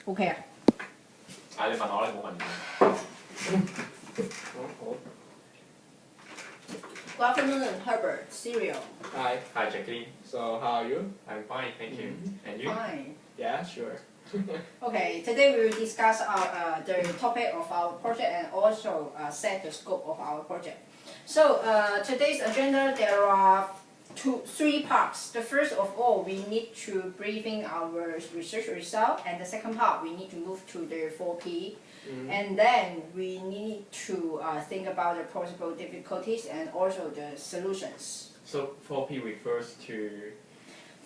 OK 啊。你問我啦，冇問題。好。Good afternoon, Herbert. Serial. Hi, Jacqueline. So how are you? I'm fine, thank you. And you? Fine. Yeah, sure. Okay, today we will discuss the topic of our project and also set the scope of our project. So today's agenda, there are three parts. The first of all, we need to briefing our research result, and the second part, we need to move to the 4P. And then we need to think about the possible difficulties and also the solutions. So 4P refers to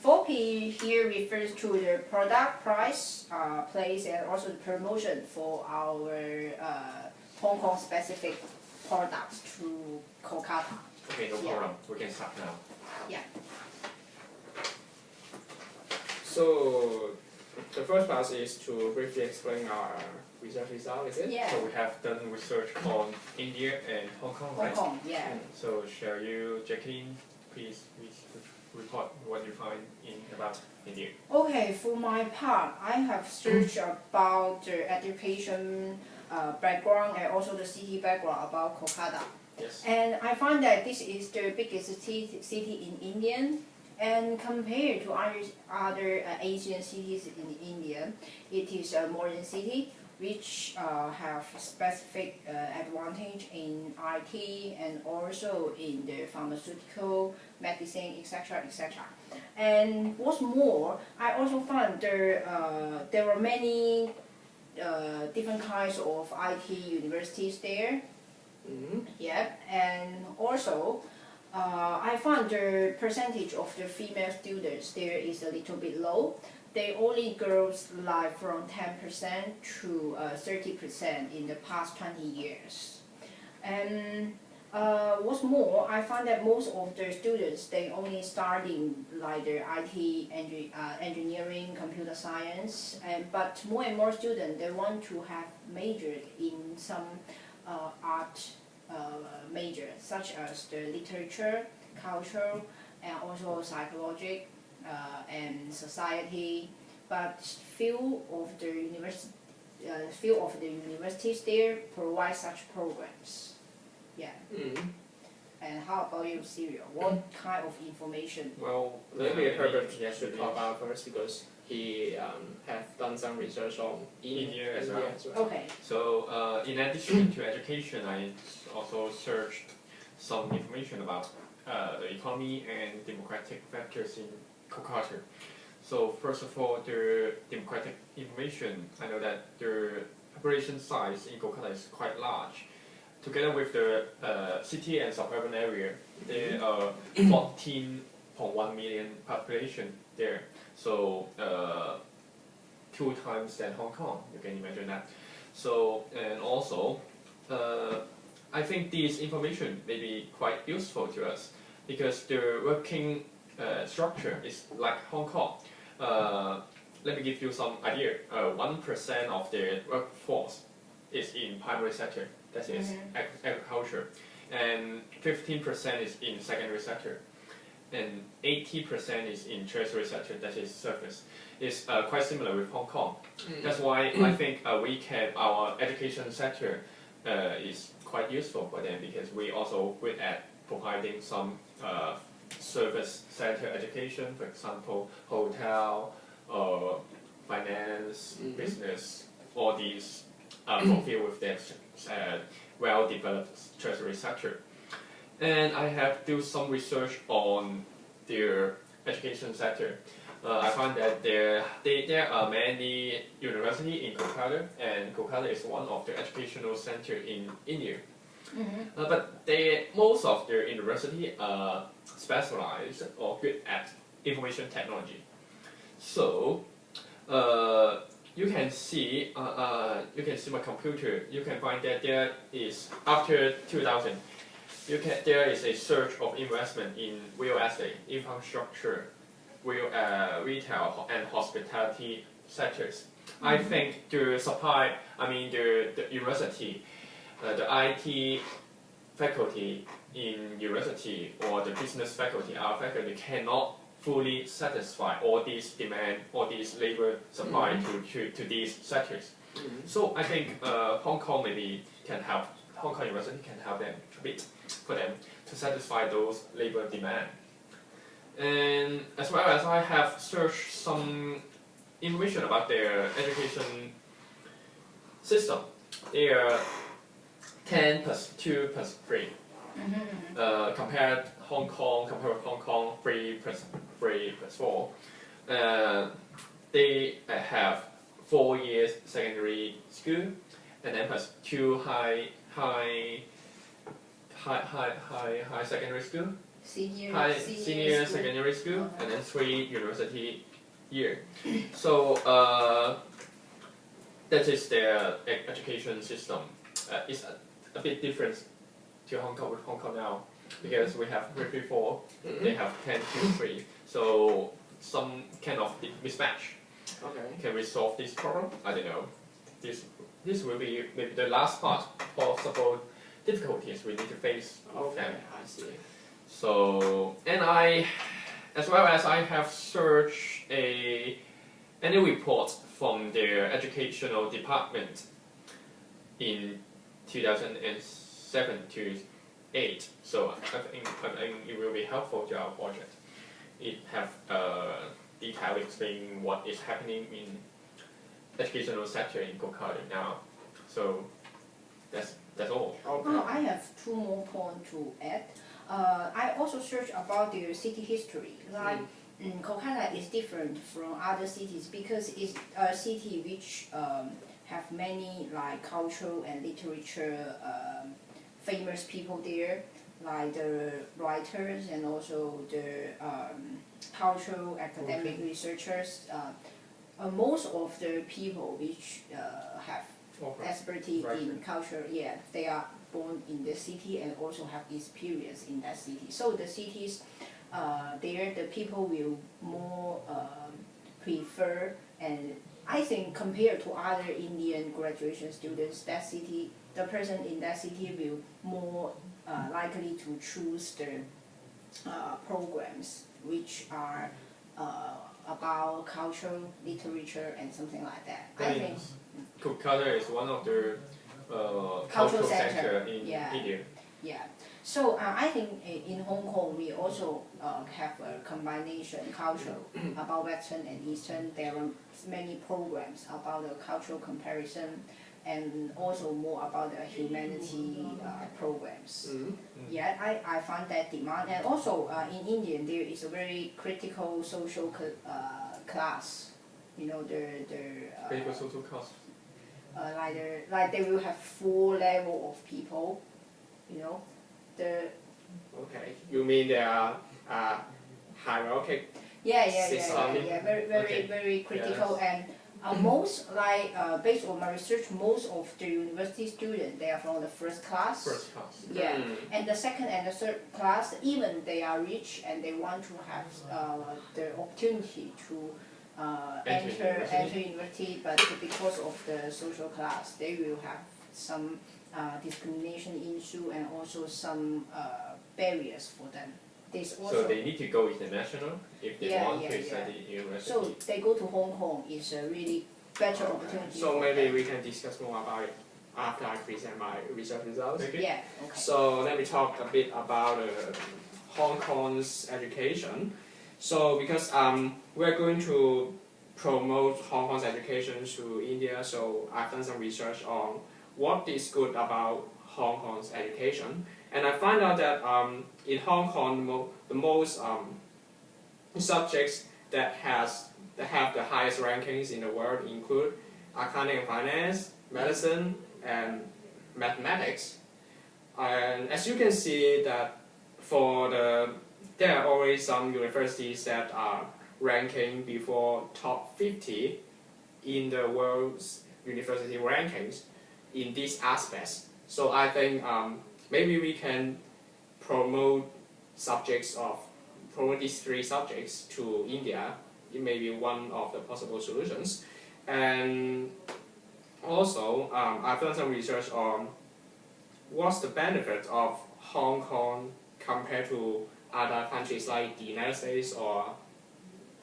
4P here refers to the product, price, place, and also the promotion for our Hong Kong specific products through Kolkata. Okay, no problem. We can start now. Yeah. So the first part is to briefly explain our research result, is it? Yeah. So we have done research on India and Hong Kong, Hong right? Kong, yeah. So shall you, Jacqueline, please report what you find about India? Okay, for my part, I have searched about the education background and also the city background about Kolkata. Yes. And I find that this is the biggest city in India. And compared to other Asian cities in India, it is a modern city which have specific advantage in IT and also in the pharmaceutical, medicine, etc., etc. And what's more, I also found there are many different kinds of IT universities there. Yeah, and also I found the percentage of the female students there is a little bit low. They only girls like from 10% to 30% in the past 20 years. And what's more, I find that most of the students, they only starting like their IT engineering, computer science, but more and more students, they want to have majored in some art major, such as the literature, culture, and also psychology and society. But few of the universities there provide such programs. Yeah. And how about you, Serial? What kind of information? Well, maybe Herbert yes, should talk about first because he have done some research on India as well. Okay. So in addition to education, I also searched some information about the economy and democratic factors in Kolkata. So first of all, the democratic information, I know that the population size in Kolkata is quite large. Together with the city and suburban area, there are 14.1 million population there. So 2 times than Hong Kong, you can imagine that. So, and also, I think this information may be quite useful to us because the working structure is like Hong Kong. Let me give you some idea. 1% of the workforce is in primary sector, that is agriculture, and 15% is in secondary sector, and 80% is in tertiary sector, that is service. It's quite similar with Hong Kong. That's why I think our education sector is quite useful for them because we also good at providing some service sector education, for example, hotel, finance, business, all these fulfill with their well-developed tertiary sector. And I have do some research on their education sector. I find that there are many universities in Kolkata, and Kolkata is one of the educational centers in India. But most of their universities are specialized or good at information technology. So you can see my computer. You can find that there is after 2000. There is a surge of investment in real estate, infrastructure, retail and hospitality sectors. I think the university, the IT faculty in university or the business faculty, our faculty cannot fully satisfy all these demand, all these labor supply to these sectors. So I think Hong Kong maybe can help, Hong Kong University can help them a bit for them to satisfy those labor demand. And as well as I have searched some information about their education system. They are 10 plus 2 plus 3. Compared with Hong Kong 3 plus 3 plus 4. They have 4 years secondary school, and then plus 2 high secondary school, senior secondary school, and then 3 university year. So that is their education system. It's a bit different to Hong Kong with Hong Kong now, because we have 3 4, they have 10 2 3. So some kind of mismatch. Okay. Can we solve this problem? I don't know. This will be maybe the last part, possible difficulties we need to face with them. I see. So, and as well as I have searched any report from their educational department in 2007 to 8. So I think it will be helpful to our project. It have detail explaining what is happening in educational sector in Kokari now. So that's all. Okay. I have 2 more points to add. I also searched about their city history. Like Kolkata is different from other cities because it's a city which have many like cultural and literature famous people there, like the writers and also the cultural academic researchers. Most of the people which have expertise in culture, yeah, they are born in the city and also have experience in that city. So the cities, there the people will more prefer, and I think compared to other Indian graduation students, that city, the person in that city will more likely to choose the programs which are about cultural, literature, and something like that. I think Kolkata is one of the cultural center in India. Yeah. So I think in Hong Kong we also have a combination culture about Western and Eastern. There are many programs about the cultural comparison and also more about the humanity programs. Yeah, I find that demand. And also in India there is a very critical social class. You know, Critical social class. like they will have 4 levels of people. You know, Okay. You mean there are hierarchical? Yeah. Very, Okay. very critical. And most, like, based on my research, most of the university students, they are from the first class. First class. Yeah. And the second and the third class, even they are rich and they want to have the opportunity to enter university, but because of the social class, they will have some discrimination issue and also some barriers for them. So they need to go international if they want to study university. So they go to Hong Kong is a really better opportunity. So maybe we can discuss more about it after I present my research results. Okay. Yeah. Okay. So let me talk a bit about Hong Kong's education. So because we're going to promote Hong Kong's education to India, so I've done some research on what is good about Hong Kong's education. And I find out that in Hong Kong, the most subjects that have the highest rankings in the world include accounting and finance, medicine, and mathematics. And as you can see that there are already some universities that are ranking before top 50 in the world's university rankings in these aspects. So I think maybe we can promote these 3 subjects to India. It may be one of the possible solutions. And also, I've done some research on what's the benefit of Hong Kong compared to other countries like the United States or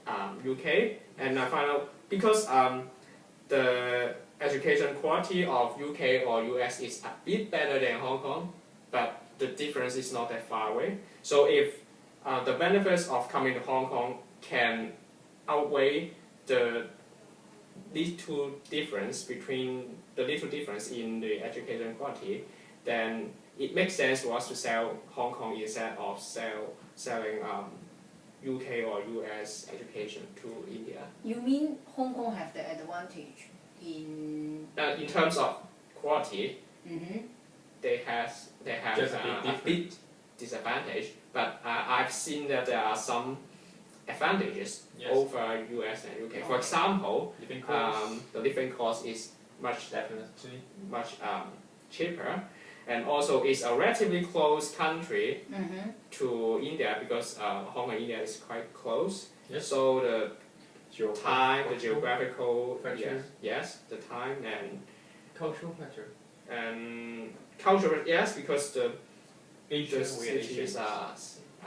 UK, and I find out because the education quality of UK or US is a bit better than Hong Kong, but the difference is not that far away. So if the benefits of coming to Hong Kong can outweigh the little difference in the education quality, then it makes sense for us to sell Hong Kong instead of selling UK or US education to India. You mean Hong Kong have the advantage in? In terms of quality, Mm-hmm. they have Just a bit disadvantage, but I've seen that there are some advantages Yes. over US and UK. For example, Living costs, the living cost is much definitely. cheaper, and also it's a relatively close country Mm-hmm. to India because Hong Kong and India is quite close. Yes. So the time, the Geographical geographical, factors. yes, the time Cultural factor. and cultural, yes, because the Asian, we are cities Asians. are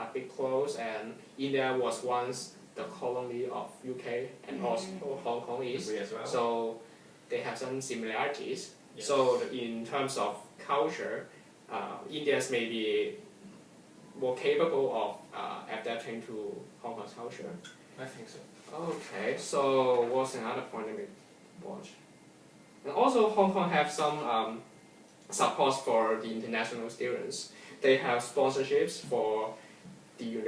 a bit close, and India was once the colony of UK, and also Hong Kong is. We as well. So they have some similarities. Yes. So in terms of culture, Indians may be more capable of adapting to Hong Kong's culture. I think so. Okay, so what's another point that we watch? And also Hong Kong have some support for the international students. They have sponsorships for the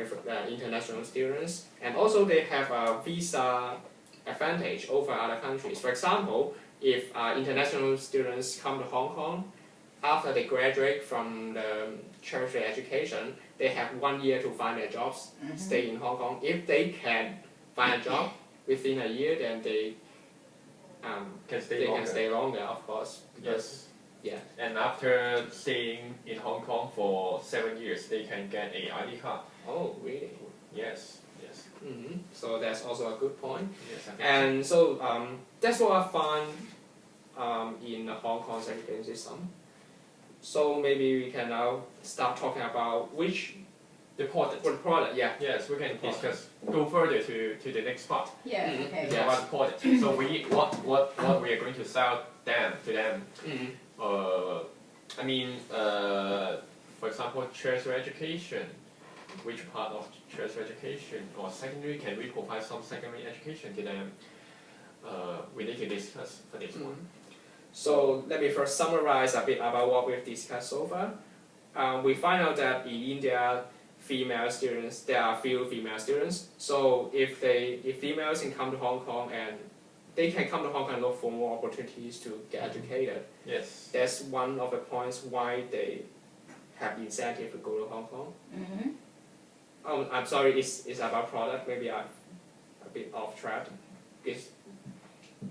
international students, and also they have a visa advantage over other countries. For example, if international students come to Hong Kong, after they graduate from the tertiary education, they have 1 year to find their jobs, stay in Hong Kong. If they can find a job within a year, then they Can stay they longer. can stay longer, of course. Yes. Yeah. And after staying in Hong Kong for 7 years, they can get a ID card. Oh, really? Yes. Yes. So that's also a good point. Yes. I think And so that's what I find in the Hong Kong's education system. So maybe we can now start talking about which the product. what product. Yeah. Yes, we can discuss. Go further to the next part. Yeah. Mhm. Okay. Yeah. About the product. So what we are going to sell to them. I mean, for example, tertiary education. Which part of tertiary education or secondary can we provide some secondary education to them? We need to discuss for this one. So let me first summarize a bit about what we've discussed so far. We find out that in India, there are few female students. So if females can come to Hong Kong and they can come to Hong Kong and look for more opportunities to get educated. Yes. That's one of the points why they have incentive to go to Hong Kong. I'm sorry, it's about product. Maybe I'm a bit off track. Because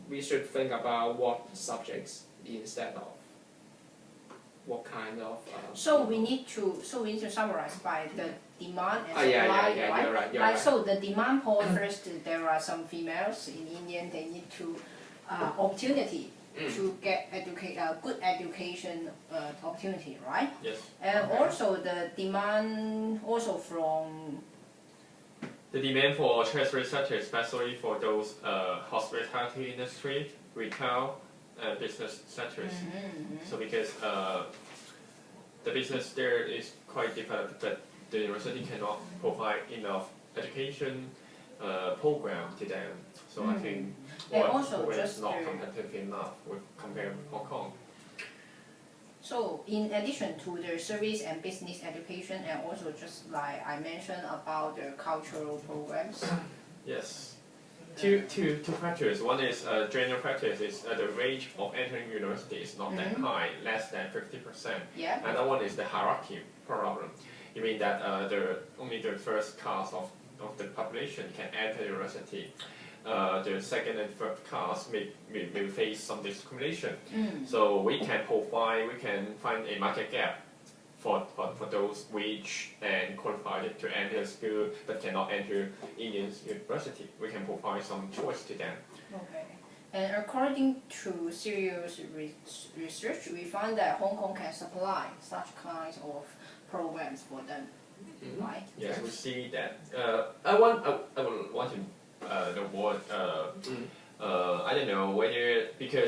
we should think about what subjects instead of what kind of. So we need to summarize by the demand and supply, yeah, right? you're right. You're Like, right. so the demand part first, there are some females in India, they need to opportunity to get good education opportunity, right? Yes. And also the demand also from The demand for tertiary sector, especially for those hospitality industry, retail, business sectors. So because the business there is quite developed, but the university cannot provide enough education program to them. So I think And our also program is just not the- competitive enough with compared with Hong Kong. So in addition to the service and business education, and also just like I mentioned about the cultural programs. Yes. Two factors. One is general factors is the range of entering university is not that high, less than 50%. Yeah. Another one is the hierarchy problem. You mean that only the first class of the population can enter university. The second and third class may face some discrimination. So we can find a market gap for those which and qualified to enter school but cannot enter Indian university. We can provide some choice to them. Okay. And according to serious research, we find that Hong Kong can supply such kinds of programs for them, right? Yes, we see that. I would want to the word. Mm. I don't know whether because